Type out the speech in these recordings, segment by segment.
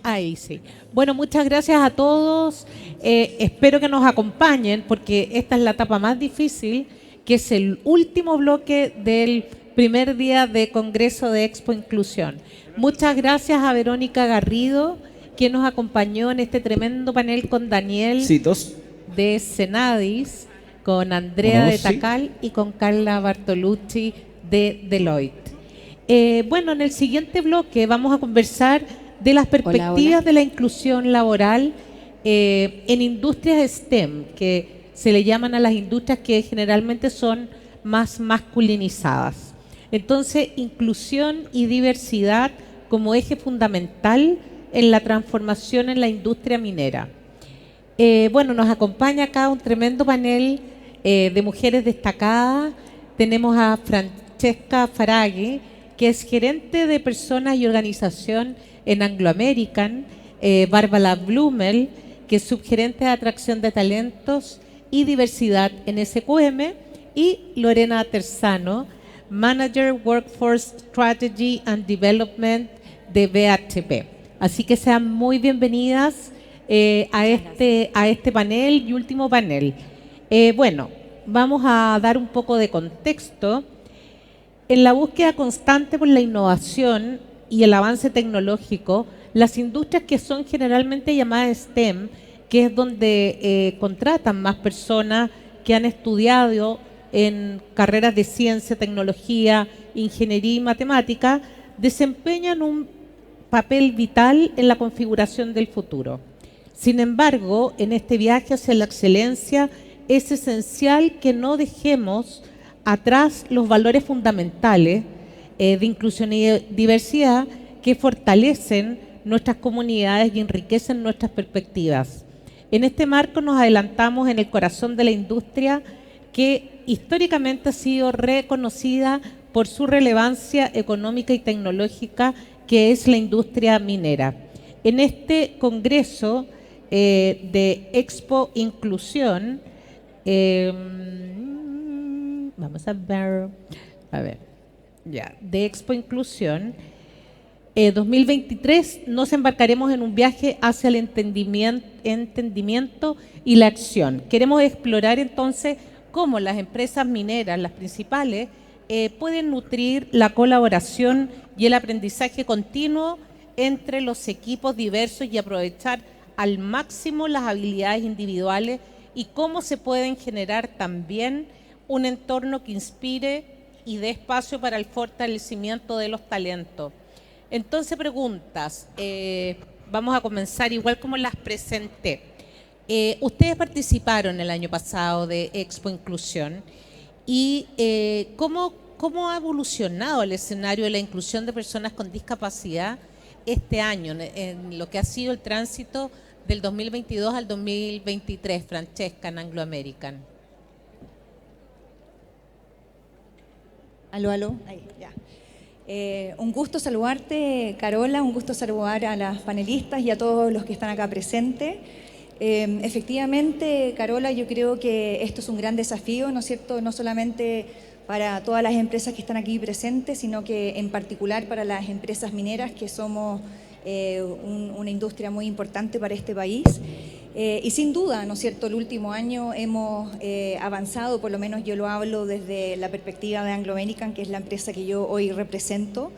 Ahí sí. Bueno, muchas gracias a todos. Espero que nos acompañen porque esta es la etapa más difícil, que es el último bloque del primer día de Congreso de Expo Inclusión. Muchas gracias a Verónica Garrido, quien nos acompañó en este tremendo panel con Daniel Citos. de Senadis, con Andrea de Tacal y con Carla Bartolucci de Deloitte. Bueno, en el siguiente bloque vamos a conversar de las perspectivas de la inclusión laboral en industrias STEM, que se le llaman a las industrias que generalmente son más masculinizadas. Entonces, inclusión y diversidad como eje fundamental en la transformación en la industria minera. Bueno, nos acompaña acá un tremendo panel de mujeres destacadas. Tenemos a Francesca Faraghi, que es gerente de personas y organización en Anglo American, Bárbara Blumel, que es subgerente de atracción de talentos y diversidad en SQM, y Lorena Terzano, Manager Workforce Strategy and Development de BHP. Así que sean muy bienvenidas a este panel y último panel. Bueno, vamos a dar un poco de contexto. En la búsqueda constante por la innovación y el avance tecnológico, las industrias que son generalmente llamadas STEM, que es donde contratan más personas que han estudiado en carreras de ciencia, tecnología, ingeniería y matemática, desempeñan un papel vital en la configuración del futuro. Sin embargo, en este viaje hacia la excelencia es esencial que no dejemos atrás los valores fundamentales de inclusión y diversidad que fortalecen nuestras comunidades y enriquecen nuestras perspectivas. En este marco nos adelantamos en el corazón de la industria que históricamente ha sido reconocida por su relevancia económica y tecnológica, que es la industria minera. En este congreso de Expo Inclusión, vamos a ver, de Expo Inclusión 2023 nos embarcaremos en un viaje hacia el entendimiento y la acción. Queremos explorar entonces cómo las empresas mineras, las principales, pueden nutrir la colaboración y el aprendizaje continuo entre los equipos diversos y aprovechar al máximo las habilidades individuales, y cómo se pueden generar también un entorno que inspire y dé espacio para el fortalecimiento de los talentos. Entonces, preguntas. Vamos a comenzar igual como las presenté. Ustedes participaron el año pasado de Expo Inclusión y ¿cómo ha evolucionado el escenario de la inclusión de personas con discapacidad este año, en lo que ha sido el tránsito del 2022 al 2023, Francesca, en Anglo American? Aló, aló. Ahí, ya. Un gusto saludarte, Carola, un gusto saludar a las panelistas y a todos los que están acá presentes. Efectivamente, Carola, yo creo que esto es un gran desafío, ¿no es cierto?, no solamente para todas las empresas que están aquí presentes, sino que en particular para las empresas mineras, que somos una industria muy importante para este país. Y sin duda, ¿no es cierto?, el último año hemos avanzado, por lo menos yo lo hablo desde la perspectiva de Anglo American, que es la empresa que yo hoy represento.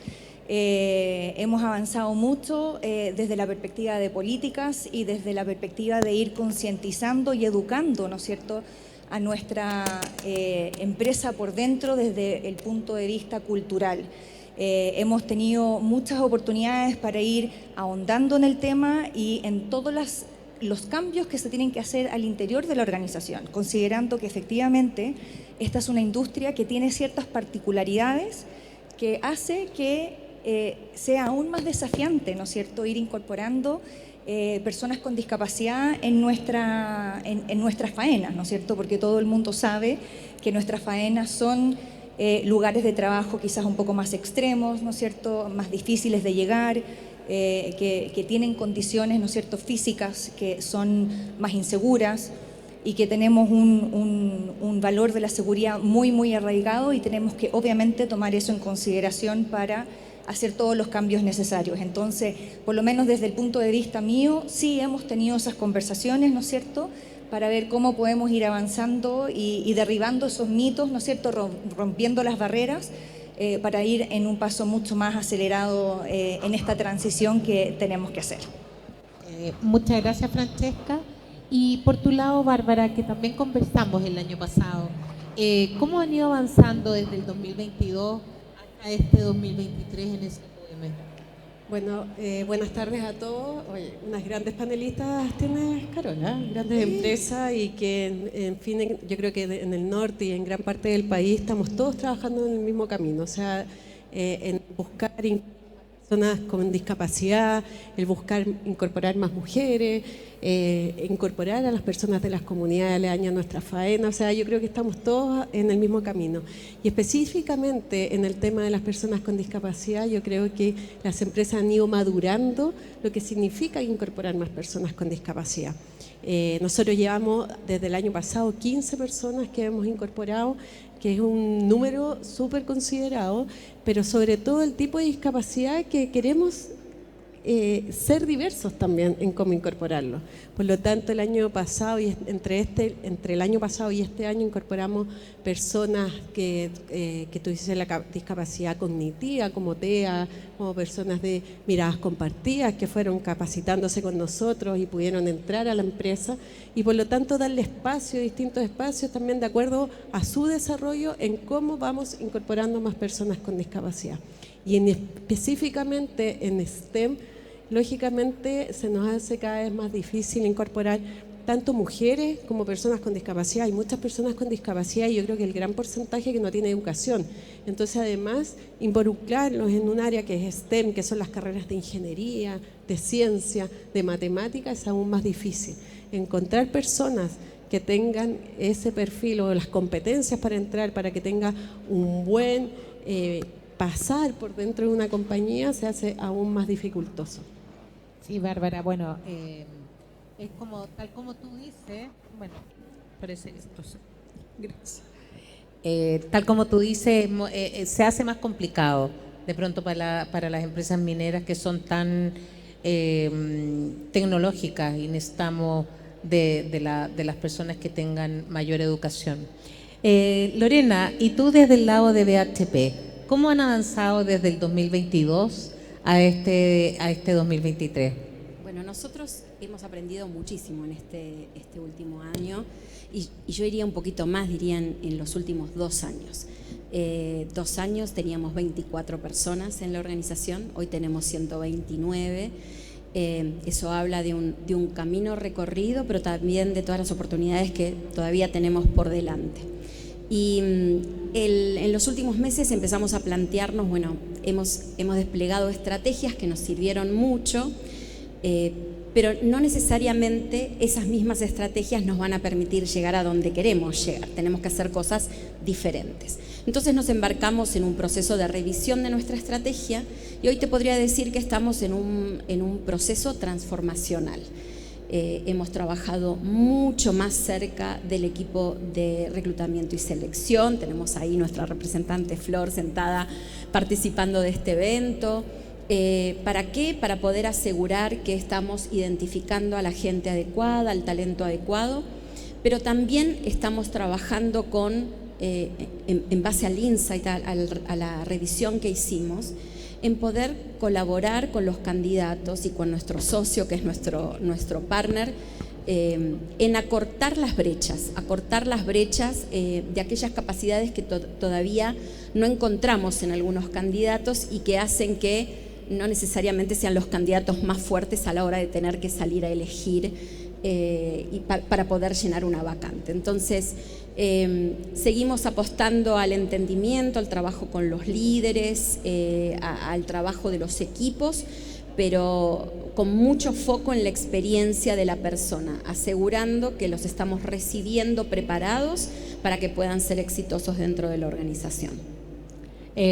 Hemos avanzado mucho desde la perspectiva de políticas y desde la perspectiva de ir concientizando y educando, ¿no es cierto?, a nuestra empresa por dentro desde el punto de vista cultural. Hemos tenido muchas oportunidades para ir ahondando en el tema y en todos los cambios que se tienen que hacer al interior de la organización, considerando que efectivamente esta es una industria que tiene ciertas particularidades que hace que sea aún más desafiante, ¿no es cierto?, ir incorporando personas con discapacidad en nuestras faenas, ¿no es cierto?, porque todo el mundo sabe que nuestras faenas son lugares de trabajo quizás un poco más extremos, ¿no es cierto?, más difíciles de llegar, que tienen condiciones, ¿no es cierto?, físicas que son más inseguras y que tenemos un valor de la seguridad muy, muy arraigado, y tenemos que obviamente tomar eso en consideración para hacer todos los cambios necesarios. Entonces, por lo menos desde el punto de vista mío, sí hemos tenido esas conversaciones, ¿no es cierto?, para ver cómo podemos ir avanzando y derribando esos mitos, ¿no es cierto?, rompiendo las barreras, para ir en un paso mucho más acelerado en esta transición que tenemos que hacer. Muchas gracias, Francesca. Y por tu lado, Bárbara, que también conversamos el año pasado, ¿cómo han ido avanzando desde el 2022 hasta este 2023 en SQM? Bueno, buenas tardes a todos. Oye, unas grandes panelistas tienes, Carola, grandes empresas y que, en fin, yo creo que en el norte y en gran parte del país estamos todos trabajando en el mismo camino, o sea, en buscar personas con discapacidad, el buscar incorporar más mujeres, incorporar a las personas de las comunidades aledañas a nuestra faena, o sea, yo creo que estamos todos en el mismo camino. Y específicamente en el tema de las personas con discapacidad, yo creo que las empresas han ido madurando lo que significa incorporar más personas con discapacidad. Nosotros llevamos desde el año pasado 15 personas que hemos incorporado, que es un número súper considerado, pero sobre todo el tipo de discapacidad que queremos ser diversos también en cómo incorporarlo. Por lo tanto, el año pasado y entre el año pasado y este año incorporamos personas que tú dices la discapacidad cognitiva, como TEA, como personas de miradas compartidas que fueron capacitándose con nosotros y pudieron entrar a la empresa y por lo tanto darle espacio, distintos espacios también de acuerdo a su desarrollo en cómo vamos incorporando más personas con discapacidad. Y específicamente en STEM, lógicamente se nos hace cada vez más difícil incorporar tanto mujeres como personas con discapacidad. Hay muchas personas con discapacidad y yo creo que el gran porcentaje que no tiene educación. Entonces, además, involucrarlos en un área que es STEM, que son las carreras de ingeniería, de ciencia, de matemática, es aún más difícil. Encontrar personas que tengan ese perfil o las competencias para entrar, para que tenga un buen pasar por dentro de una compañía, se hace aún más dificultoso. Sí, Bárbara, bueno, es como, tal como tú dices, bueno, parece esto. Gracias. Tal como tú dices, se hace más complicado de pronto para las empresas mineras que son tan tecnológicas y necesitamos de las personas que tengan mayor educación. Lorena, y tú desde el lado de BHP, ¿cómo han avanzado desde el 2022 a este 2023? Bueno, nosotros hemos aprendido muchísimo en este último año y yo iría un poquito más, dirían en los últimos 2 años. 2 años teníamos 24 personas en la organización, hoy tenemos 129. Eso habla de un camino recorrido, pero también de todas las oportunidades que todavía tenemos por delante. Y en los últimos meses empezamos a plantearnos, bueno, hemos desplegado estrategias que nos sirvieron mucho, pero no necesariamente esas mismas estrategias nos van a permitir llegar a donde queremos llegar. Tenemos que hacer cosas diferentes. Entonces nos embarcamos en un proceso de revisión de nuestra estrategia y hoy te podría decir que estamos en un proceso transformacional. Hemos trabajado mucho más cerca del equipo de reclutamiento y selección. Tenemos ahí nuestra representante Flor sentada participando de este evento. ¿Para qué? Para poder asegurar que estamos identificando a la gente adecuada, al talento adecuado, pero también estamos trabajando en base al insight, a la revisión que hicimos, en poder colaborar con los candidatos y con nuestro socio, que es nuestro partner, en acortar las brechas de aquellas capacidades que todavía no encontramos en algunos candidatos y que hacen que no necesariamente sean los candidatos más fuertes a la hora de tener que salir a elegir para poder llenar una vacante. Entonces, seguimos apostando al entendimiento, al trabajo con los líderes, al trabajo de los equipos, pero con mucho foco en la experiencia de la persona, asegurando que los estamos recibiendo preparados para que puedan ser exitosos dentro de la organización.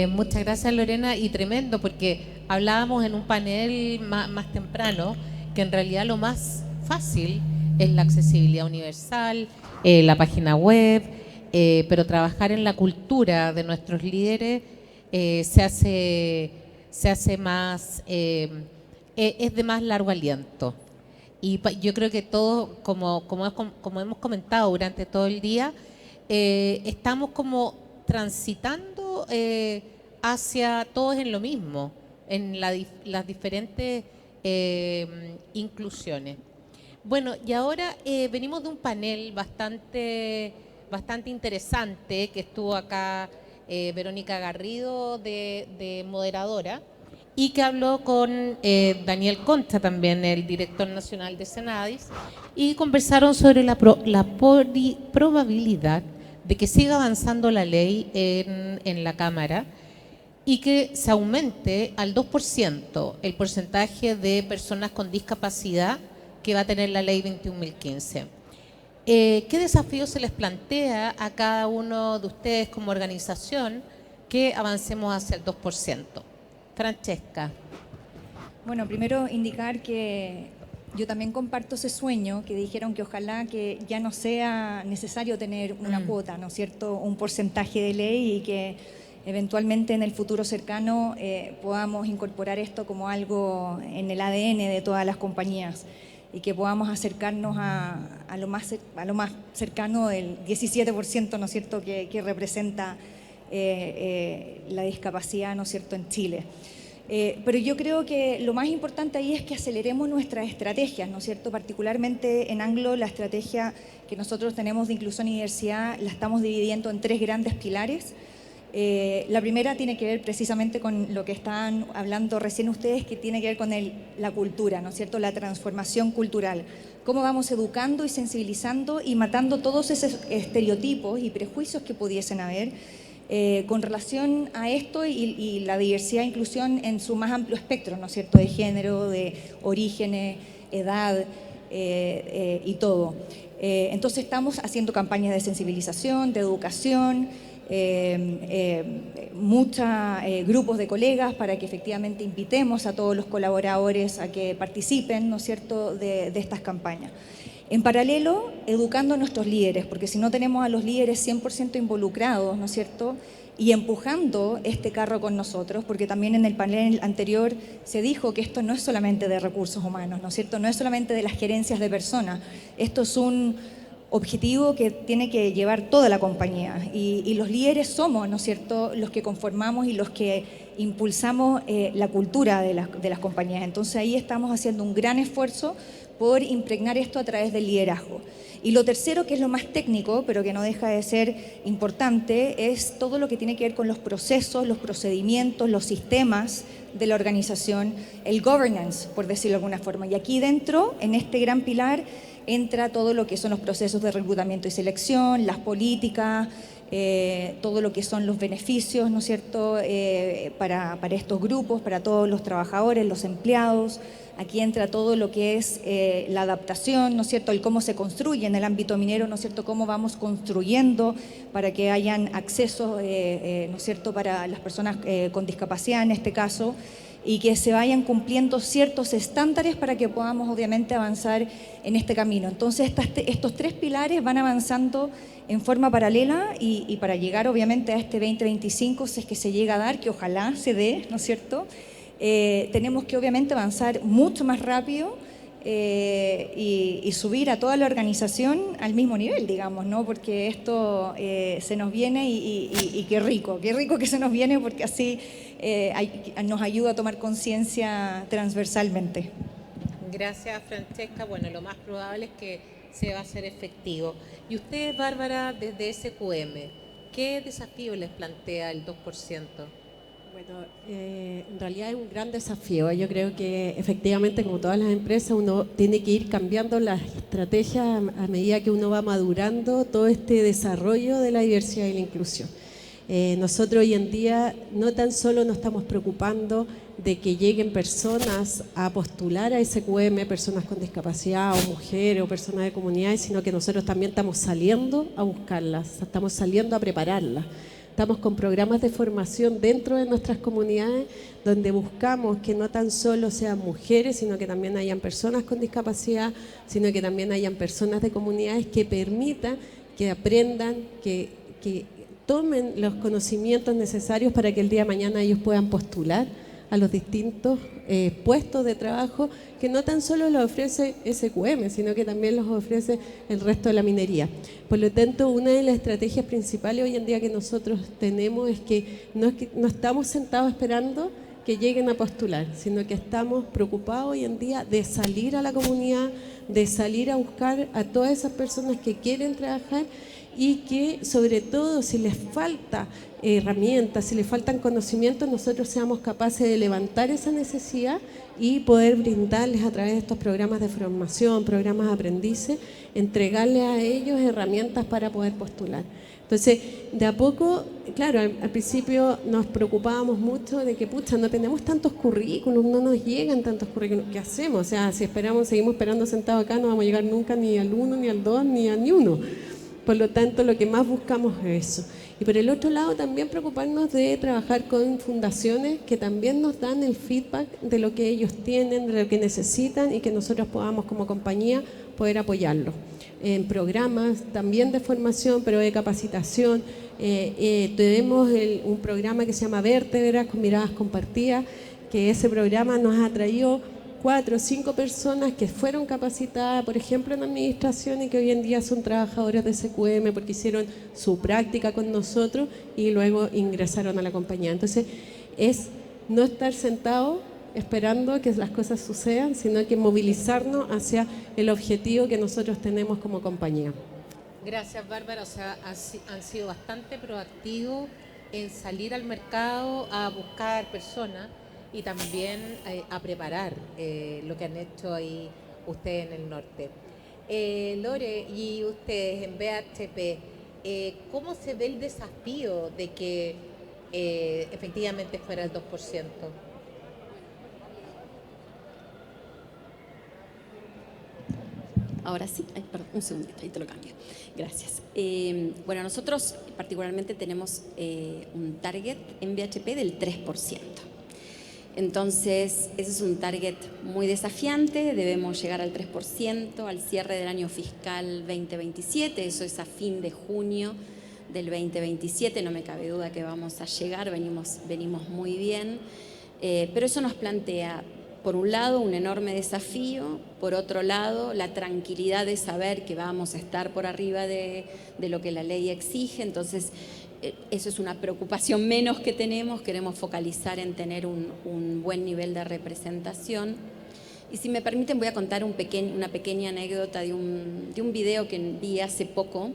Muchas gracias, Lorena, y tremendo, porque hablábamos en un panel más temprano que en realidad lo más fácil es la accesibilidad universal, la página web, pero trabajar en la cultura de nuestros líderes se se hace más, es de más largo aliento. Y yo creo que todos, como hemos comentado durante todo el día, estamos como transitando hacia todos en lo mismo, en las diferentes inclusiones. Bueno, y ahora venimos de un panel bastante interesante que estuvo acá Verónica Garrido de moderadora y que habló con Daniel Concha también, el director nacional de Senadis, y conversaron sobre la probabilidad de que siga avanzando la ley en la Cámara y que se aumente al 2% el porcentaje de personas con discapacidad que va a tener la ley 21.015. ¿Qué desafíos se les plantea a cada uno de ustedes como organización que avancemos hacia el 2%? Francesca. Bueno, primero indicar que yo también comparto ese sueño que dijeron que ojalá que ya no sea necesario tener una cuota, ¿no es cierto?, un porcentaje de ley y que eventualmente en el futuro cercano podamos incorporar esto como algo en el ADN de todas las compañías y que podamos acercarnos a lo más cercano del 17%, ¿no es cierto?, que representa la discapacidad, ¿no es cierto?, en Chile. Pero yo creo que lo más importante ahí es que aceleremos nuestras estrategias, ¿no es cierto?, particularmente en Anglo, la estrategia que nosotros tenemos de inclusión y diversidad la estamos dividiendo en 3 grandes pilares. La primera tiene que ver precisamente con lo que están hablando recién ustedes, que tiene que ver con la cultura, ¿no es cierto?, la transformación cultural. Cómo vamos educando y sensibilizando y matando todos esos estereotipos y prejuicios que pudiesen haber con relación a esto y la diversidad e inclusión en su más amplio espectro, ¿no es cierto?, de género, de orígenes, edad y todo. Entonces estamos haciendo campañas de sensibilización, de educación, muchos grupos de colegas para que efectivamente invitemos a todos los colaboradores a que participen, ¿no es cierto?, de estas campañas. En paralelo, educando a nuestros líderes, porque si no tenemos a los líderes 100% involucrados, ¿no es cierto?, y empujando este carro con nosotros, porque también en el panel anterior se dijo que esto no es solamente de recursos humanos, ¿no es cierto?, no es solamente de las gerencias de personas, esto es un objetivo que tiene que llevar toda la compañía y los líderes somos, ¿no es cierto?, los que conformamos y los que impulsamos la cultura de las compañías. Entonces ahí estamos haciendo un gran esfuerzo por impregnar esto a través del liderazgo. Y lo tercero, que es lo más técnico, pero que no deja de ser importante, es todo lo que tiene que ver con los procesos, los procedimientos, los sistemas de la organización, el governance, por decirlo de alguna forma. Y aquí dentro, en este gran pilar, entra todo lo que son los procesos de reclutamiento y selección, las políticas, todo lo que son los beneficios, ¿no es cierto?, para estos grupos, para todos los trabajadores, los empleados. Aquí entra todo lo que es la adaptación, ¿no es cierto?, el cómo se construye en el ámbito minero, ¿no es cierto?, cómo vamos construyendo para que hayan acceso, ¿no es cierto?, para las personas con discapacidad en este caso, y que se vayan cumpliendo ciertos estándares para que podamos obviamente avanzar en este camino. Entonces estos 3 pilares van avanzando en forma paralela y para llegar obviamente a este 2025, si es que se llega a dar, que ojalá se dé, ¿no es cierto?, tenemos que obviamente avanzar mucho más rápido y subir a toda la organización al mismo nivel, digamos, ¿no?, porque esto se nos viene y qué rico que se nos viene, porque así nos ayuda a tomar conciencia transversalmente. Gracias, Francesca. Bueno, lo más probable es que se va a hacer efectivo. Y usted, Bárbara, desde SQM, ¿qué desafío les plantea el 2%? Bueno, en realidad es un gran desafío. Yo creo que efectivamente, como todas las empresas, uno tiene que ir cambiando las estrategias a medida que uno va madurando todo este desarrollo de la diversidad y la inclusión. Nosotros hoy en día no tan solo nos estamos preocupando de que lleguen personas a postular a SQM, personas con discapacidad o mujeres o personas de comunidades, sino que nosotros también estamos saliendo a buscarlas, estamos saliendo a prepararlas. Estamos con programas de formación dentro de nuestras comunidades donde buscamos que no tan solo sean mujeres, sino que también hayan personas con discapacidad, sino que también hayan personas de comunidades que permitan que aprendan, que tomen los conocimientos necesarios para que el día de mañana ellos puedan postular a los distintos puestos de trabajo que no tan solo los ofrece SQM, sino que también los ofrece el resto de la minería. Por lo tanto, una de las estrategias principales hoy en día que nosotros tenemos es que no estamos sentados esperando que lleguen a postular, sino que estamos preocupados hoy en día de salir a la comunidad, de salir a buscar a todas esas personas que quieren trabajar y que sobre todo si les falta herramientas, si les faltan conocimientos, nosotros seamos capaces de levantar esa necesidad y poder brindarles a través de estos programas de formación, programas de aprendices, entregarles a ellos herramientas para poder postular. Entonces, de a poco, claro, al principio nos preocupábamos mucho de que, pucha, no tenemos tantos currículums, no nos llegan tantos currículums, ¿qué hacemos? O sea, si seguimos esperando sentados acá, no vamos a llegar nunca ni al 1, ni al 2, ni a ni uno. Por lo tanto, lo que más buscamos es eso. Y por el otro lado, también preocuparnos de trabajar con fundaciones que también nos dan el feedback de lo que ellos tienen, de lo que necesitan y que nosotros podamos como compañía poder apoyarlos. En programas también de formación, pero de capacitación. Tenemos un programa que se llama Vértebras con miradas compartidas, que ese programa nos ha traído 4 o 5 personas que fueron capacitadas, por ejemplo, en administración y que hoy en día son trabajadoras de SQM porque hicieron su práctica con nosotros y luego ingresaron a la compañía. Entonces, es no estar sentado esperando que las cosas sucedan, sino que movilizarnos hacia el objetivo que nosotros tenemos como compañía. Gracias, Bárbara. O sea, han sido bastante proactivos en salir al mercado a buscar personas y también a preparar lo que han hecho ahí ustedes en el norte. Lore, y ustedes en BHP, ¿cómo se ve el desafío de que efectivamente fuera el 2%? Ahora sí, ay, perdón, un segundito, ahí te lo cambio. Gracias. Bueno, nosotros particularmente tenemos un target en BHP del 3%. Entonces, ese es un target muy desafiante, debemos llegar al 3% al cierre del año fiscal 2027, eso es a fin de junio del 2027, no me cabe duda que vamos a llegar, venimos muy bien, pero eso nos plantea, por un lado, un enorme desafío, por otro lado, la tranquilidad de saber que vamos a estar por arriba de lo que la ley exige. Entonces, eso es una preocupación menos que tenemos, queremos focalizar en tener un buen nivel de representación. Y si me permiten, voy a contar una pequeña anécdota de un video que vi hace poco.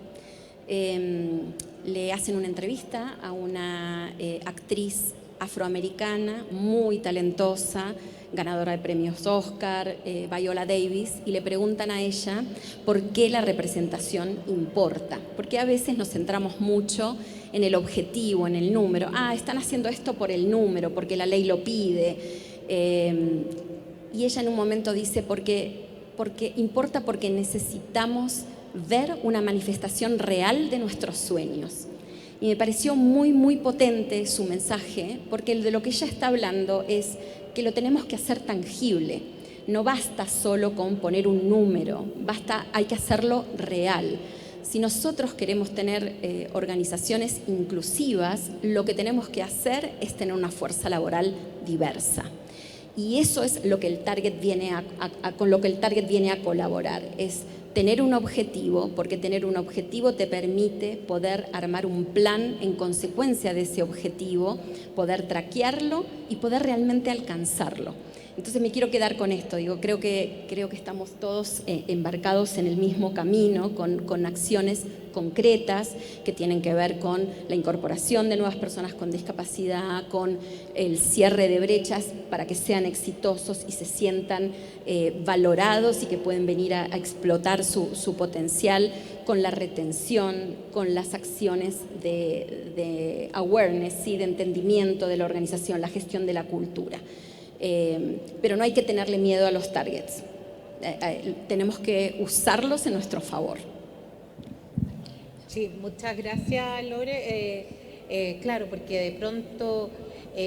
Le hacen una entrevista a una actriz afroamericana muy talentosa, ganadora de premios Oscar, Viola Davis, y le preguntan a ella por qué la representación importa. Porque a veces nos centramos mucho en el objetivo, en el número. Están haciendo esto por el número, porque la ley lo pide. Y ella en un momento dice, porque importa porque necesitamos ver una manifestación real de nuestros sueños. Y me pareció muy, muy potente su mensaje, porque de lo que ella está hablando es que lo tenemos que hacer tangible. No basta solo con poner un número, hay que hacerlo real. Si nosotros queremos tener organizaciones inclusivas, lo que tenemos que hacer es tener una fuerza laboral diversa. Y eso es lo que el target con lo que el target viene a colaborar, es tener un objetivo, porque tener un objetivo te permite poder armar un plan en consecuencia de ese objetivo, poder traquearlo y poder realmente alcanzarlo. Entonces me quiero quedar con esto, creo que estamos todos embarcados en el mismo camino, con acciones concretas que tienen que ver con la incorporación de nuevas personas con discapacidad, con el cierre de brechas para que sean exitosos y se sientan valorados y que pueden venir a explotar su potencial, con la retención, con las acciones de awareness, ¿sí? De entendimiento de la organización, la gestión de la cultura. Pero no hay que tenerle miedo a los targets. Tenemos que usarlos en nuestro favor. Sí, muchas gracias, Lore. Claro, porque de pronto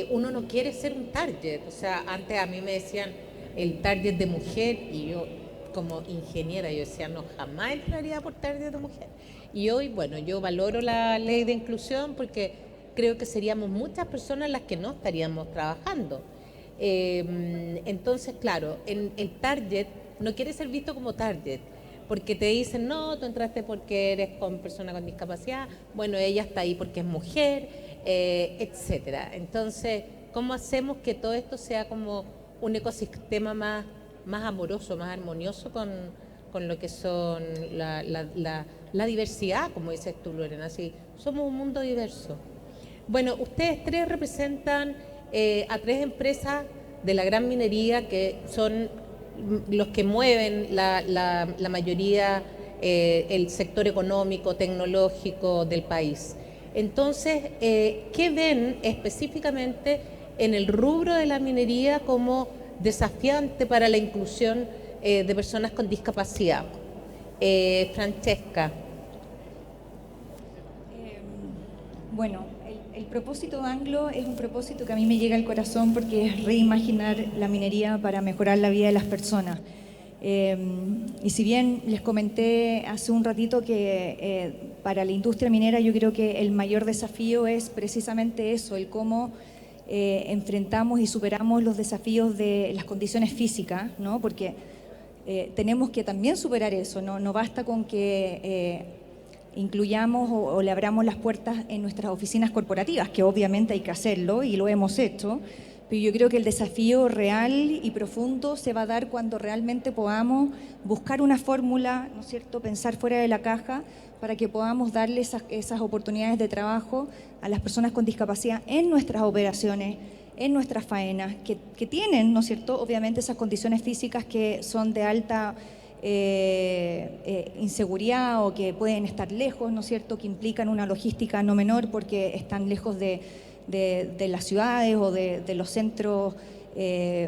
uno no quiere ser un target. O sea, antes a mí me decían el target de mujer y yo como ingeniera, yo decía, no, jamás entraría por target de mujer. Y hoy, bueno, yo valoro la ley de inclusión porque creo que seríamos muchas personas las que no estaríamos trabajando. Entonces, claro, el target no quiere ser visto como target, porque te dicen, no, tú entraste porque eres con persona con discapacidad, bueno, ella está ahí porque es mujer, etcétera. Entonces, ¿cómo hacemos que todo esto sea como un ecosistema más amoroso, más armonioso con lo que son la diversidad, como dices tú, Lorena? Así, somos un mundo diverso. Bueno, ustedes tres representan a tres empresas de la gran minería que son los que mueven la mayoría, el sector económico, tecnológico del país. Entonces, ¿qué ven específicamente en el rubro de la minería como desafiante para la inclusión de personas con discapacidad? Francesca. Bueno, el propósito de Anglo es un propósito que a mí me llega al corazón porque es reimaginar la minería para mejorar la vida de las personas. Y si bien les comenté hace un ratito que para la industria minera yo creo que el mayor desafío es precisamente eso, el cómo enfrentamos y superamos los desafíos de las condiciones físicas, ¿no? Porque tenemos que también superar eso, no basta con que incluyamos o le abramos las puertas en nuestras oficinas corporativas, que obviamente hay que hacerlo y lo hemos hecho, pero yo creo que el desafío real y profundo se va a dar cuando realmente podamos buscar una fórmula, ¿no es cierto?, pensar fuera de la caja para que podamos darle esas oportunidades de trabajo a las personas con discapacidad en nuestras operaciones, en nuestras faenas, que tienen, ¿no es cierto?, obviamente esas condiciones físicas que son de alta inseguridad o que pueden estar lejos, ¿no es cierto?, que implican una logística no menor porque están lejos de las ciudades o de los centros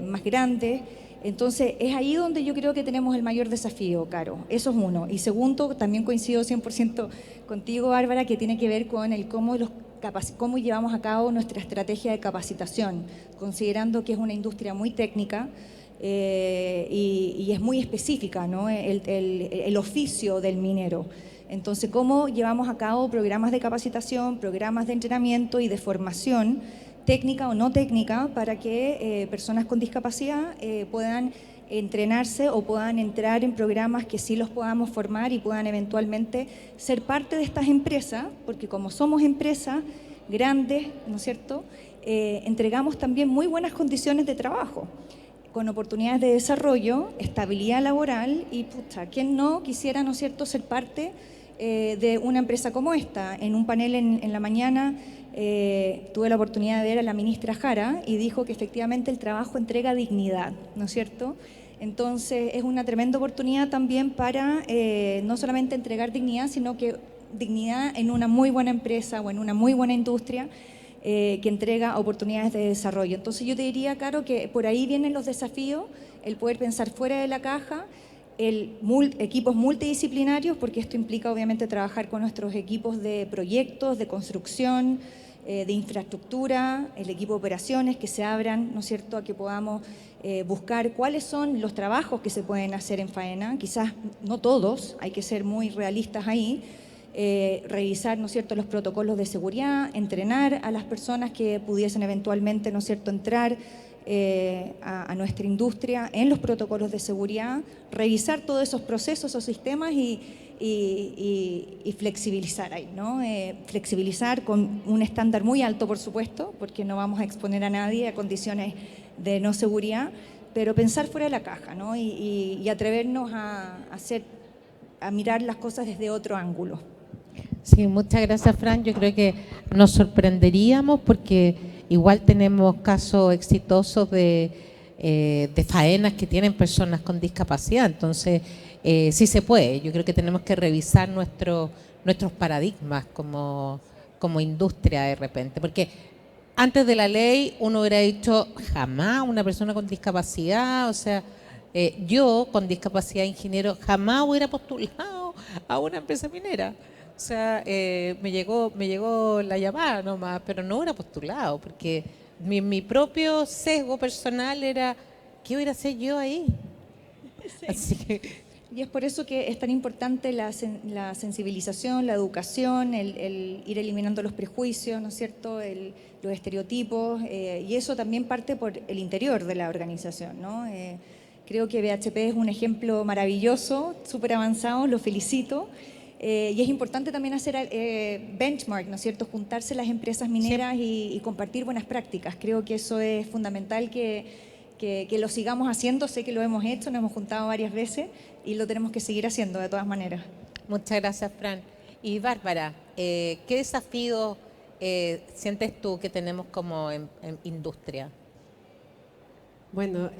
más grandes. Entonces, es ahí donde yo creo que tenemos el mayor desafío, Caro. Eso es uno. Y segundo, también coincido 100% contigo, Bárbara, que tiene que ver con el cómo llevamos a cabo nuestra estrategia de capacitación, considerando que es una industria muy técnica, y es muy específica, ¿no?, el oficio del minero. Entonces, ¿cómo llevamos a cabo programas de capacitación, programas de entrenamiento y de formación técnica o no técnica para que personas con discapacidad puedan entrenarse o puedan entrar en programas que sí los podamos formar y puedan eventualmente ser parte de estas empresas? Porque como somos empresas grandes, ¿no es cierto?, entregamos también muy buenas condiciones de trabajo, con oportunidades de desarrollo, estabilidad laboral y, pucha, ¿quién no quisiera, ¿no es cierto?, ser parte de una empresa como esta? En un panel en la mañana tuve la oportunidad de ver a la ministra Jara y dijo que efectivamente el trabajo entrega dignidad, ¿no es cierto? Entonces es una tremenda oportunidad también para no solamente entregar dignidad, sino que dignidad en una muy buena empresa o en una muy buena industria que entrega oportunidades de desarrollo. Entonces yo te diría, Caro, que por ahí vienen los desafíos, el poder pensar fuera de la caja, equipos multidisciplinarios, porque esto implica obviamente trabajar con nuestros equipos de proyectos, de construcción, de infraestructura, el equipo de operaciones, que se abran, ¿no es cierto?, a que podamos buscar cuáles son los trabajos que se pueden hacer en faena, quizás no todos, hay que ser muy realistas ahí, revisar, ¿no es cierto?, los protocolos de seguridad, entrenar a las personas que pudiesen eventualmente, ¿no es cierto?, entrar a nuestra industria en los protocolos de seguridad, revisar todos esos procesos o sistemas y flexibilizar ahí, ¿no? Flexibilizar con un estándar muy alto, por supuesto, porque no vamos a exponer a nadie a condiciones de no seguridad, pero pensar fuera de la caja, ¿no?, y atrevernos a mirar las cosas desde otro ángulo. Sí, muchas gracias, Fran. Yo creo que nos sorprenderíamos porque igual tenemos casos exitosos de faenas que tienen personas con discapacidad. Entonces, sí se puede. Yo creo que tenemos que revisar nuestros paradigmas como industria de repente. Porque antes de la ley uno hubiera dicho jamás una persona con discapacidad, o sea, yo con discapacidad ingeniero jamás hubiera postulado a una empresa minera. O sea, me llegó la llamada nomás, pero no hubiera postulado, porque mi propio sesgo personal era, ¿qué hubiera hecho yo ahí? Sí. Así que Y es por eso que es tan importante la sensibilización, la educación, el ir eliminando los prejuicios, ¿no es cierto?, los estereotipos, y eso también parte por el interior de la organización, ¿no? Creo que BHP es un ejemplo maravilloso, súper avanzado, lo felicito. Y es importante también hacer benchmark, ¿no es cierto?, juntarse las empresas mineras y compartir buenas prácticas. Creo que eso es fundamental que lo sigamos haciendo. Sé que lo hemos hecho, nos hemos juntado varias veces y lo tenemos que seguir haciendo de todas maneras. Muchas gracias, Fran. Y Bárbara, ¿qué desafíos sientes tú que tenemos como en industria? Bueno,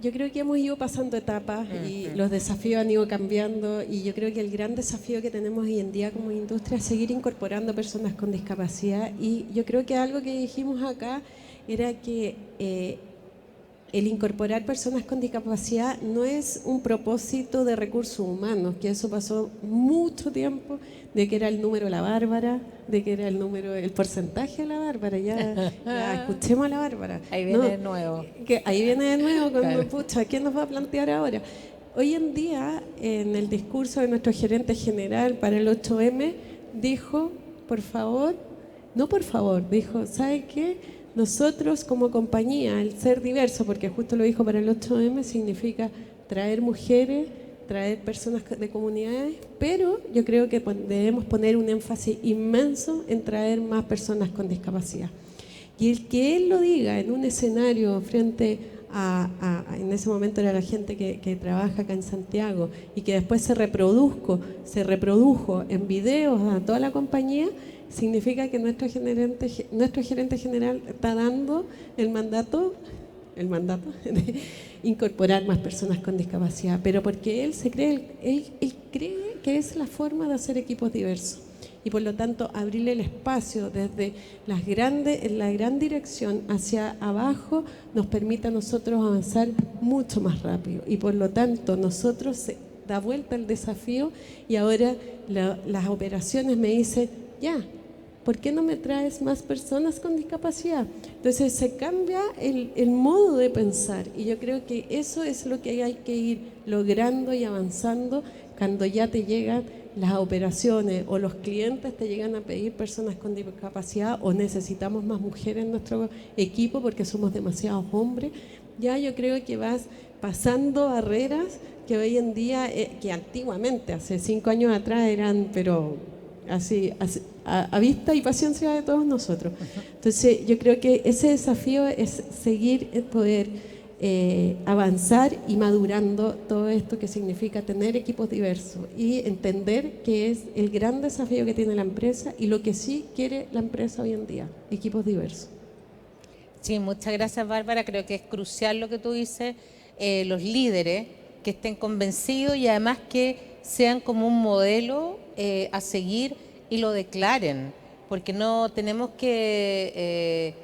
yo creo que hemos ido pasando etapas y los desafíos han ido cambiando, y yo creo que el gran desafío que tenemos hoy en día como industria es seguir incorporando personas con discapacidad, y yo creo que algo que dijimos acá era que el incorporar personas con discapacidad no es un propósito de recursos humanos, que eso pasó mucho tiempo, de que era el número de la Bárbara, de que era el porcentaje de la Bárbara, ya escuchemos a la Bárbara. Ahí viene de nuevo. Ahí viene de nuevo, Claro. pucha, ¿qué nos va a plantear ahora? Hoy en día, en el discurso de nuestro gerente general para el 8M, dijo, dijo, ¿sabe qué? Nosotros como compañía, el ser diverso, porque justo lo dijo para el 8M, significa traer mujeres, traer personas de comunidades, pero yo creo que debemos poner un énfasis inmenso en traer más personas con discapacidad. Y el que él lo diga en un escenario frente en ese momento era la gente que trabaja acá en Santiago, y que después se reprodujo en videos a toda la compañía, significa que nuestro gerente general está dando el mandato de incorporar más personas con discapacidad, pero porque él cree que es la forma de hacer equipos diversos, y por lo tanto abrirle el espacio desde la gran dirección hacia abajo nos permite a nosotros avanzar mucho más rápido, y por lo tanto nosotros se da vuelta el desafío, y ahora las operaciones me dicen, ya, ¿por qué no me traes más personas con discapacidad? Entonces se cambia el modo de pensar, y yo creo que eso es lo que hay que ir logrando y avanzando cuando ya te llegan las operaciones o los clientes te llegan a pedir personas con discapacidad, o necesitamos más mujeres en nuestro equipo porque somos demasiados hombres. Ya yo creo que vas pasando barreras que hoy en día, que antiguamente, hace 5 años atrás, eran, pero así a vista y paciencia de todos nosotros. Entonces yo creo que ese desafío es seguir, poder avanzar y madurando todo esto que significa tener equipos diversos, y entender que es el gran desafío que tiene la empresa y lo que sí quiere la empresa hoy en día, equipos diversos. Sí, muchas gracias, Bárbara. Creo que es crucial lo que tú dices, los líderes que estén convencidos y además que sean como un modelo a seguir y lo declaren, porque no tenemos que,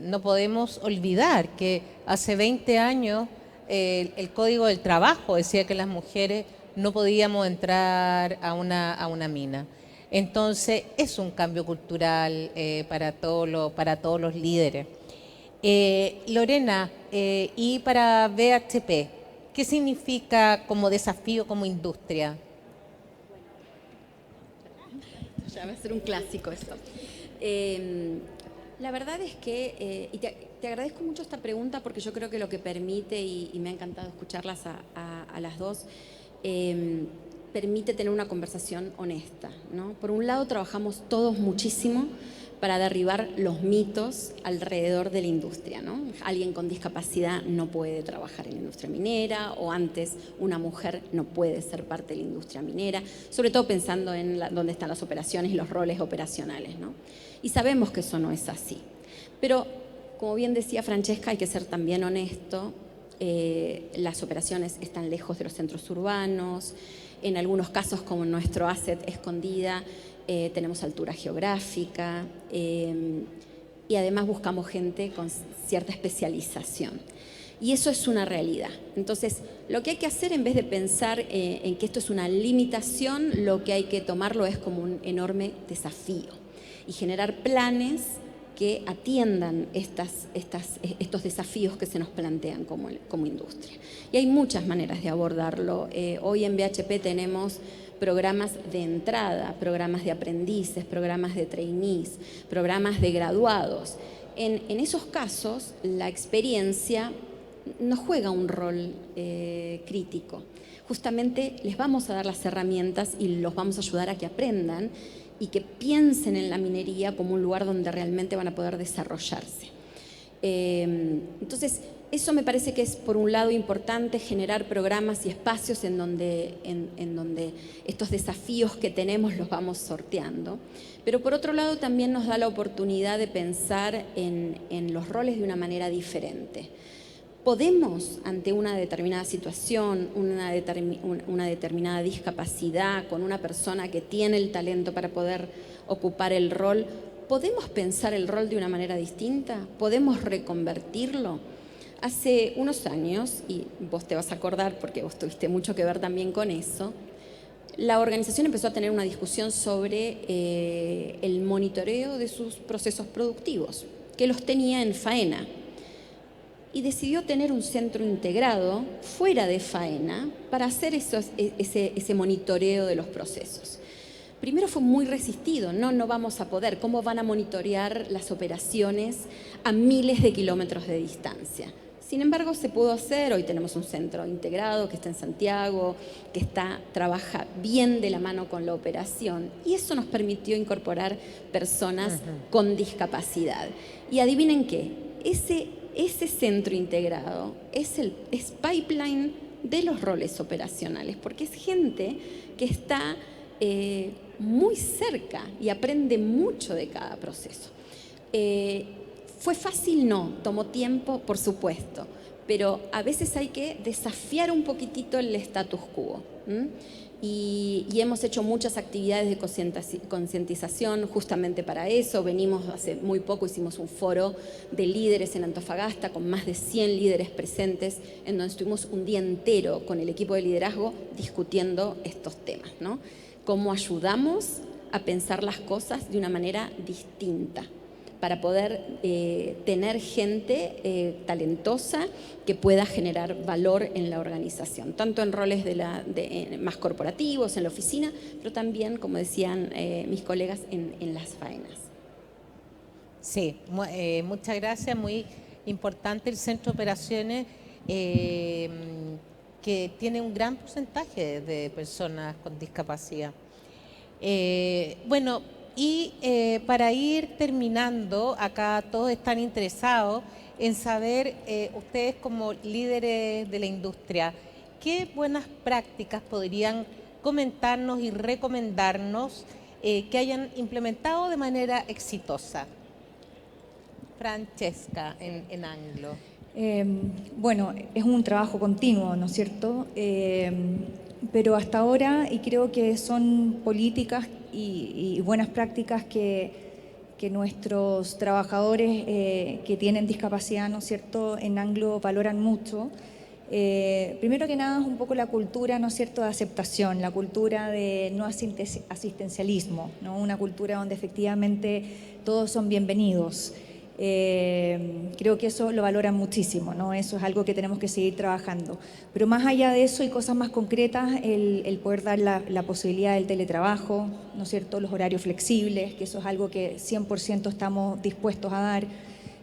no podemos olvidar que hace 20 años el Código del Trabajo decía que las mujeres no podíamos entrar a una mina. Entonces es un cambio cultural para todos los líderes. Lorena, y para BHP, ¿qué significa como desafío, como industria? Ya va a ser un clásico esto. La verdad es que, y te agradezco mucho esta pregunta, porque yo creo que lo que permite, y me ha encantado escucharlas a las dos, permite tener una conversación honesta, ¿no? Por un lado, trabajamos todos muchísimo para derribar los mitos alrededor de la industria, ¿no? Alguien con discapacidad no puede trabajar en la industria minera, o antes una mujer no puede ser parte de la industria minera, sobre todo pensando en dónde están las operaciones y los roles operacionales, ¿no? Y sabemos que eso no es así. Pero, como bien decía Francesca, hay que ser también honesto. Las operaciones están lejos de los centros urbanos. En algunos casos, como en nuestro asset Escondida, tenemos altura geográfica, y además buscamos gente con cierta especialización. Y eso es una realidad. Entonces, lo que hay que hacer, en vez de pensar en que esto es una limitación, lo que hay que tomarlo es como un enorme desafío y generar planes que atiendan estos desafíos que se nos plantean como industria. Y hay muchas maneras de abordarlo. Hoy en BHP tenemos programas de entrada, programas de aprendices, programas de trainees, programas de graduados. En esos casos, la experiencia no juega un rol crítico. Justamente les vamos a dar las herramientas y los vamos a ayudar a que aprendan y que piensen en la minería como un lugar donde realmente van a poder desarrollarse. Entonces, eso me parece que es, por un lado, importante, generar programas y espacios en donde estos desafíos que tenemos los vamos sorteando. Pero por otro lado, también nos da la oportunidad de pensar en los roles de una manera diferente. Podemos, ante una determinada situación, una determinada discapacidad, con una persona que tiene el talento para poder ocupar el rol, ¿podemos pensar el rol de una manera distinta? ¿Podemos reconvertirlo? Hace unos años, y vos te vas a acordar porque vos tuviste mucho que ver también con eso, la organización empezó a tener una discusión sobre el monitoreo de sus procesos productivos, que los tenía en faena. Y decidió tener un centro integrado fuera de faena para hacer ese monitoreo de los procesos. Primero fue muy resistido, no vamos a poder, ¿cómo van a monitorear las operaciones a miles de kilómetros de distancia? Sin embargo, se pudo hacer. Hoy tenemos un centro integrado que está en Santiago, que trabaja bien de la mano con la operación, y eso nos permitió incorporar personas con discapacidad. Y adivinen qué, ese centro integrado es pipeline de los roles operacionales, porque es gente que está muy cerca y aprende mucho de cada proceso. ¿Fue fácil? No. ¿Tomó tiempo? Por supuesto. Pero a veces hay que desafiar un poquitito el status quo. Y hemos hecho muchas actividades de concientización justamente para eso. Hace muy poco hicimos un foro de líderes en Antofagasta con más de 100 líderes presentes, en donde estuvimos un día entero con el equipo de liderazgo discutiendo estos temas, ¿no? Cómo ayudamos a pensar las cosas de una manera distinta, para poder tener gente talentosa que pueda generar valor en la organización, tanto en roles más corporativos, en la oficina, pero también, como decían mis colegas, en las faenas. Sí, muchas gracias, muy importante el Centro de Operaciones, que tiene un gran porcentaje de personas con discapacidad. Bueno, y para ir terminando, acá todos están interesados en saber, ustedes como líderes de la industria, ¿qué buenas prácticas podrían comentarnos y recomendarnos que hayan implementado de manera exitosa? Francesca, en Anglo. Bueno, es un trabajo continuo, ¿no es cierto? Pero hasta ahora, y creo que son políticas y buenas prácticas que nuestros trabajadores que tienen discapacidad, ¿no es cierto?, en Anglo valoran mucho. Primero que nada es un poco la cultura, ¿no es cierto?, de aceptación, la cultura de no asistencialismo, ¿no? Una cultura donde efectivamente todos son bienvenidos. Creo que eso lo valoran muchísimo, ¿no? Eso es algo que tenemos que seguir trabajando. Pero más allá de eso y cosas más concretas, el poder dar la posibilidad del teletrabajo, ¿no es cierto?, los horarios flexibles, que eso es algo que 100% estamos dispuestos a dar,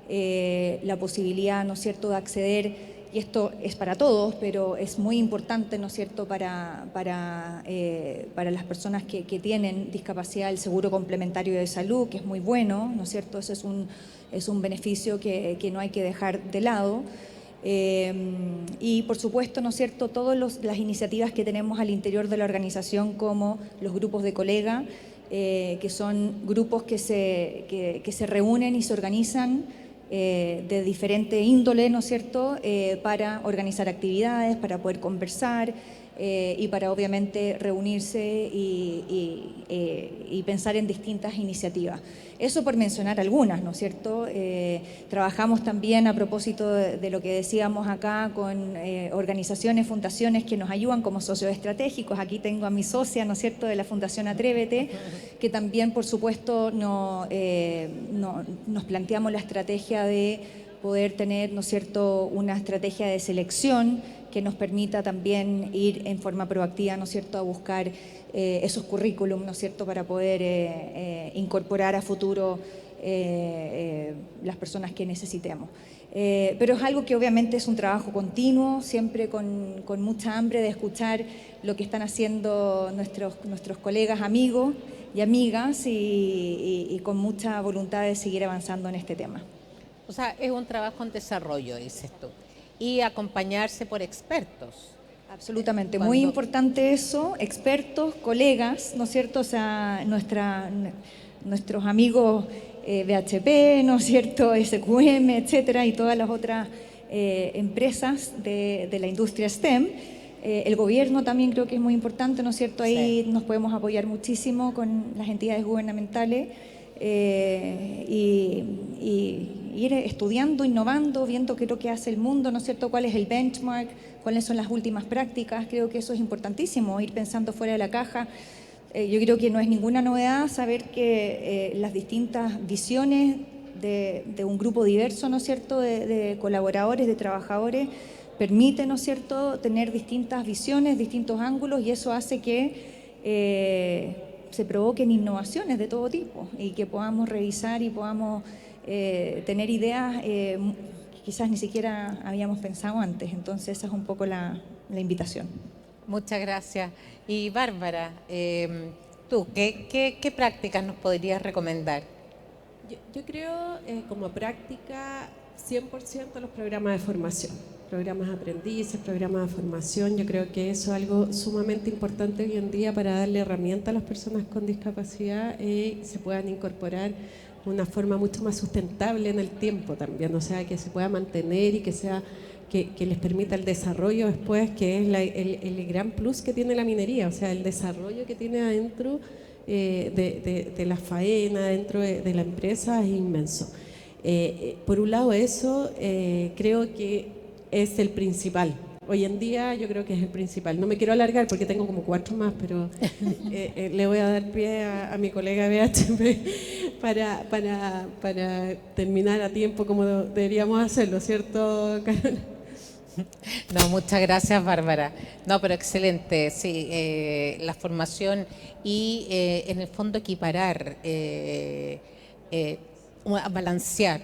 la posibilidad, ¿no es cierto?, de acceder, y esto es para todos, pero es muy importante, ¿no es cierto?, para las personas que tienen discapacidad, el seguro complementario de salud, que es muy bueno, ¿no es cierto? Eso es un beneficio que no hay que dejar de lado. Y por supuesto, ¿no es cierto?, todas las iniciativas que tenemos al interior de la organización, como los grupos de colega, que son grupos que se reúnen y se organizan de diferente índole, ¿no es cierto?, para organizar actividades, para poder conversar, y para obviamente reunirse y pensar en distintas iniciativas. Eso por mencionar algunas, ¿no es cierto? Trabajamos también a propósito de lo que decíamos acá con organizaciones, fundaciones que nos ayudan como socios estratégicos. Aquí tengo a mi socia, ¿no es cierto?, de la Fundación Atrévete, que también, por supuesto, nos planteamos la estrategia de poder tener, ¿no es cierto?, una estrategia de selección que nos permita también ir en forma proactiva, ¿no es cierto?, a buscar esos currículum, ¿no es cierto?, para poder incorporar a futuro las personas que necesitemos. Pero es algo que obviamente es un trabajo continuo, siempre con mucha hambre de escuchar lo que están haciendo nuestros colegas, amigos y amigas y con mucha voluntad de seguir avanzando en este tema. O sea, es un trabajo en desarrollo, dices tú, y acompañarse por expertos. Absolutamente, muy importante eso, expertos, colegas, ¿no es cierto? O sea, nuestros amigos BHP, ¿no es cierto? SQM, etcétera, y todas las otras empresas de la industria STEM. El gobierno también creo que es muy importante, ¿no es cierto? Ahí sí, nos podemos apoyar muchísimo con las entidades gubernamentales y ir estudiando, innovando, viendo qué es lo que hace el mundo, ¿no es cierto?, cuál es el benchmark, cuáles son las últimas prácticas. Creo que eso es importantísimo, ir pensando fuera de la caja. Yo creo que no es ninguna novedad saber que las distintas visiones de un grupo diverso, ¿no es cierto?, de colaboradores, de trabajadores, permite, ¿no es cierto?, tener distintas visiones, distintos ángulos, y eso hace que se provoquen innovaciones de todo tipo y que podamos revisar y podamos tener ideas que quizás ni siquiera habíamos pensado antes. Entonces esa es un poco la invitación. Muchas gracias. Y Bárbara, tú, ¿qué prácticas nos podrías recomendar? Yo creo como práctica 100% los programas de formación, programas aprendices, programas de formación. Yo creo que eso es algo sumamente importante hoy en día para darle herramientas a las personas con discapacidad y se puedan incorporar de una forma mucho más sustentable en el tiempo también, o sea, que se pueda mantener y que sea que les permita el desarrollo después, que es el gran plus que tiene la minería, o sea, el desarrollo que tiene adentro de la faena, dentro de la empresa es inmenso. Por un lado eso creo que es el principal. Hoy en día yo creo que es el principal. No me quiero alargar porque tengo como 4 más, pero le voy a dar pie a mi colega BHP para terminar a tiempo como deberíamos hacerlo, ¿cierto, Carol? No, muchas gracias, Bárbara. No, pero excelente, sí, la formación y en el fondo equiparar, balancear.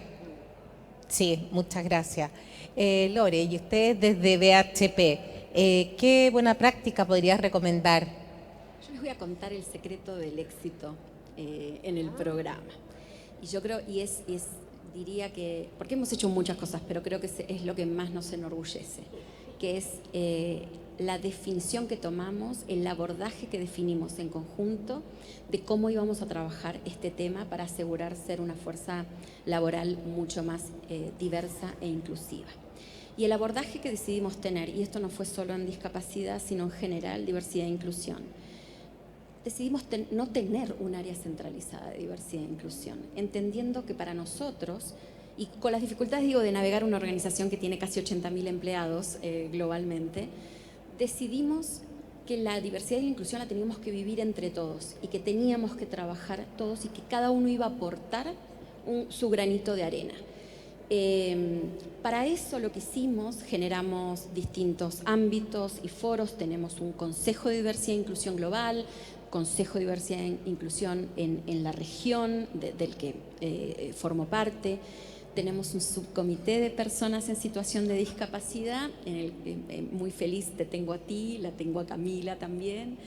Sí, muchas gracias. Lore, y ustedes desde BHP, ¿qué buena práctica podrías recomendar? Yo les voy a contar el secreto del éxito en el programa. Y yo creo, diría que, porque hemos hecho muchas cosas, pero creo que es lo que más nos enorgullece, que es la definición que tomamos, el abordaje que definimos en conjunto de cómo íbamos a trabajar este tema para asegurar ser una fuerza laboral mucho más diversa e inclusiva. Y el abordaje que decidimos tener, y esto no fue solo en discapacidad, sino en general, diversidad e inclusión, decidimos no tener un área centralizada de diversidad e inclusión, entendiendo que para nosotros, y con las dificultades, digo, de navegar una organización que tiene casi 80.000 empleados globalmente, decidimos que la diversidad y la inclusión la teníamos que vivir entre todos y que teníamos que trabajar todos y que cada uno iba a aportar su granito de arena. Para eso lo que hicimos, generamos distintos ámbitos y foros. Tenemos un Consejo de Diversidad e Inclusión Global, Consejo de Diversidad e Inclusión en la región del que formo parte. Tenemos un subcomité de personas en situación de discapacidad, muy feliz te tengo a ti, la tengo a Camila también,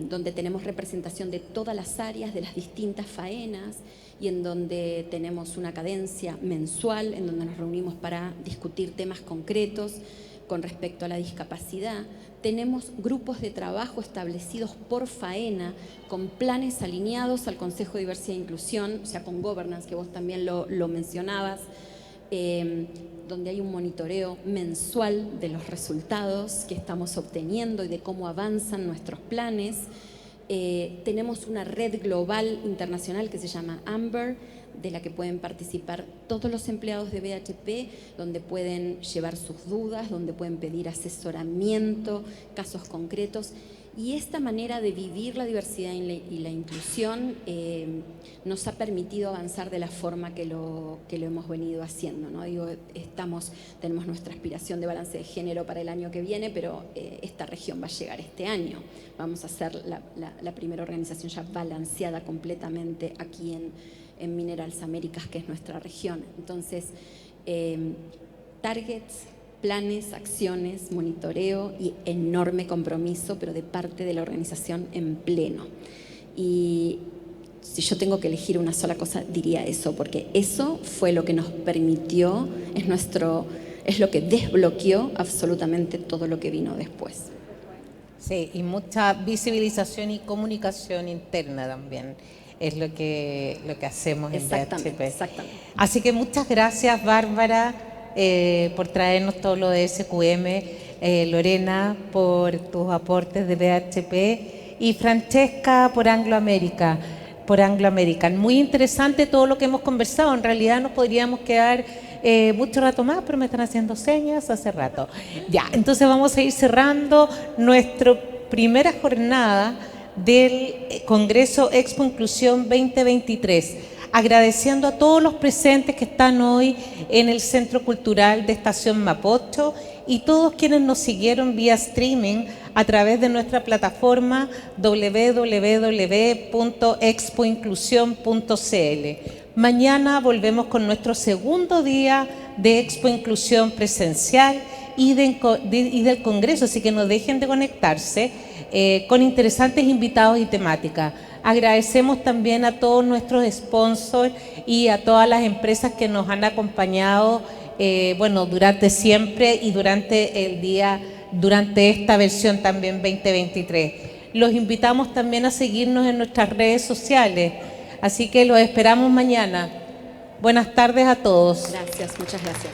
donde tenemos representación de todas las áreas, de las distintas faenas, y en donde tenemos una cadencia mensual, en donde nos reunimos para discutir temas concretos con respecto a la discapacidad. Tenemos grupos de trabajo establecidos por faena, con planes alineados al Consejo de Diversidad e Inclusión, o sea, con governance, que vos también lo mencionabas, donde hay un monitoreo mensual de los resultados que estamos obteniendo y de cómo avanzan nuestros planes. Tenemos una red global internacional que se llama AMBER, de la que pueden participar todos los empleados de BHP, donde pueden llevar sus dudas, donde pueden pedir asesoramiento, casos concretos. Y esta manera de vivir la diversidad y la inclusión nos ha permitido avanzar de la forma que lo hemos venido haciendo, ¿no? Digo, tenemos nuestra aspiración de balance de género para el año que viene, pero esta región va a llegar este año. Vamos a ser la primera organización ya balanceada completamente aquí en Minerals Américas, que es nuestra región. Entonces, targets, planes, acciones, monitoreo y enorme compromiso, pero de parte de la organización en pleno. Y si yo tengo que elegir una sola cosa, diría eso, porque eso fue lo que nos permitió, es lo que desbloqueó absolutamente todo lo que vino después. Sí, y mucha visibilización y comunicación interna también es lo que hacemos en BHP. Exactamente. Así que muchas gracias, Bárbara, por traernos todo lo de SQM, Lorena por tus aportes de BHP y Francesca por Anglo American. Muy interesante todo lo que hemos conversado. En realidad nos podríamos quedar mucho rato más, pero me están haciendo señas hace rato. Ya, entonces vamos a ir cerrando nuestra primera jornada del Congreso Expo Inclusión 2023. Agradeciendo a todos los presentes que están hoy en el Centro Cultural de Estación Mapocho y todos quienes nos siguieron vía streaming a través de nuestra plataforma www.expoinclusión.cl. Mañana volvemos con nuestro segundo día de Expo Inclusión presencial y del Congreso, así que no dejen de conectarse con interesantes invitados y temáticas. Agradecemos también a todos nuestros sponsors y a todas las empresas que nos han acompañado durante siempre y durante esta versión también 2023. Los invitamos también a seguirnos en nuestras redes sociales, así que los esperamos mañana. Buenas tardes a todos. Gracias, muchas gracias.